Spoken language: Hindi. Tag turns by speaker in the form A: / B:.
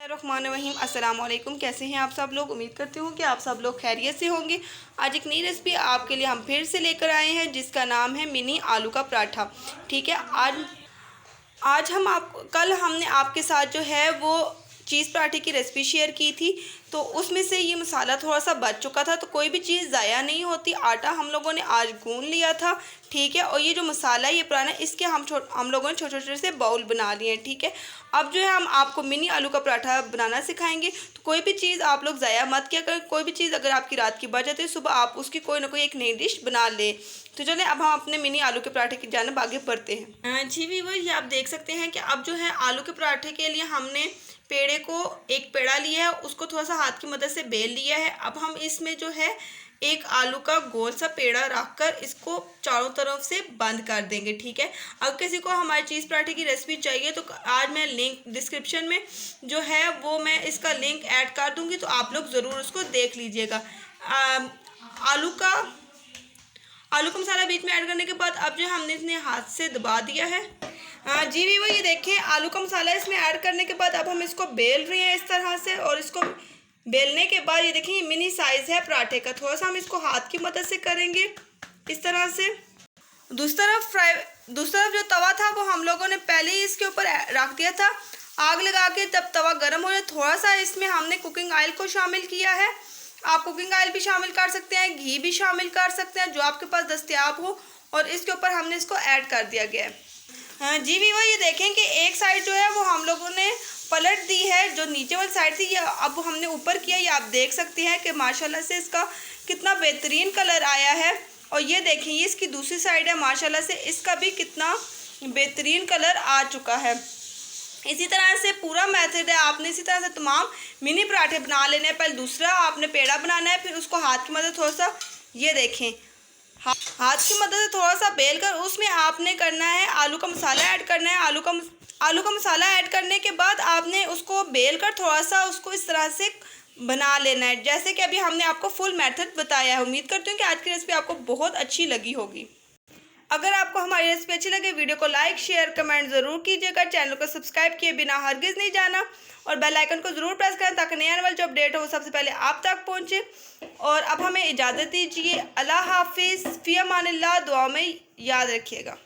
A: रहमानिर्रहीम अस्सलाम वालेकुम। कैसे हैं आप सब लोग? उम्मीद करती हूँ कि आप सब लोग खैरियत से होंगे। आज एक नई रेसिपी आपके लिए हम फिर से लेकर आए हैं जिसका नाम है मिनी आलू का पराठा। ठीक है, आज हम कल हमने आपके साथ जो है वो चीज़ पराठे की रेसिपी शेयर की थी, तो उसमें से ये मसाला थोड़ा सा बच चुका था। तो कोई भी चीज़ ज़ाया नहीं होती। आटा हम लोगों ने आज गूंद लिया था। ठीक है, और ये जो मसाला है ये पुराना, इसके हम लोगों ने छोटे छोटे से बाउल बना लिए हैं। ठीक है, अब जो है हम आपको मिनी आलू का पराठा बनाना सिखाएंगे। तो कोई भी चीज़ आप लोग ज़ाया मत किया करें। कोई भी चीज़ अगर आपकी रात की बच जाती है, सुबह आप उसकी कोई ना कोई एक नई डिश बना लें। तो चलें अब हम अपने मिनी आलू के पराठे की जानिब आगे बढ़ते हैं। जी व्यूअर, ये आप देख सकते हैं कि अब जो है आलू के पराठे के लिए हमने पेड़े को एक पेड़ा लिया है, उसको थोड़ा सा हाथ की मदद से बेल लिया है। अब हम इसमें जो है एक आलू का गोल सा पेड़ा रखकर इसको चारों तरफ से बंद कर देंगे। ठीक है, अगर किसी को हमारे चीज़ पराठे की रेसिपी चाहिए तो आज मैं लिंक डिस्क्रिप्शन में जो है वो मैं इसका लिंक ऐड कर दूंगी, तो आप लोग ज़रूर उसको देख लीजिएगा। आलू का मसाला बीच में ऐड करने के बाद अब जो हमने इसने हाथ से दबा दिया है। जी भी वो ये देखें, आलू का मसाला इसमें ऐड करने के बाद अब हम इसको बेल रहे हैं इस तरह से, और इसको बेलने के बाद ये देखें ये मिनी साइज़ है पराठे का। थोड़ा सा हम इसको हाथ की मदद से करेंगे इस तरह से। दूसरी तरफ जो तवा था वो हम लोगों ने पहले ही इसके ऊपर रख दिया था आग लगा के। जब तवा गर्म हो जाए थोड़ा सा इसमें हमने कुकिंग ऑयल को शामिल किया है। आप कुकिंग ऑयल भी शामिल कर सकते हैं, घी भी शामिल कर सकते हैं, जो आपके पास दस्तयाब हो, और इसके ऊपर हमने इसको ऐड कर दिया गया है। हाँ जी भी वो ये देखें कि एक साइड जो है वो हम लोगों ने पलट दी है, जो नीचे वाली साइड थी ये अब हमने ऊपर किया। ये आप देख सकते हैं कि माशाल्लाह से इसका कितना बेहतरीन कलर आया है। और ये देखें ये इसकी दूसरी साइड है, माशाल्लाह से इसका भी कितना बेहतरीन कलर आ चुका है। इसी तरह से पूरा मेथड है, आपने इसी तरह से तमाम मिनी पराठे बना लेने हैं। पहले दूसरा आपने पेड़ा बनाना है, फिर उसको हाथ की मदद थोड़ा सा ये देखें हाथ की मदद से थोड़ा सा बेल कर उसमें आपने करना है आलू का मसाला ऐड करना है। आलू का मसाला ऐड करने के बाद आपने उसको बेल कर थोड़ा सा उसको इस तरह से बना लेना है, जैसे कि अभी हमने आपको फुल मेथड बताया है। उम्मीद करती हूँ कि आज की रेसिपी आपको बहुत अच्छी लगी होगी। अगर आपको हमारी रेसिपी अच्छी लगे वीडियो को लाइक शेयर कमेंट ज़रूर कीजिएगा। चैनल को सब्सक्राइब किए बिना हरगिज़ नहीं जाना, और बेल आइकन को ज़रूर प्रेस करें ताकि नए आने वाले जो अपडेट हो वो सबसे पहले आप तक पहुँचे। और अब हमें इजाज़त दीजिए। अल्लाह हाफिज़, फ़ी अमानिल्लाह। दुआ में याद रखिएगा।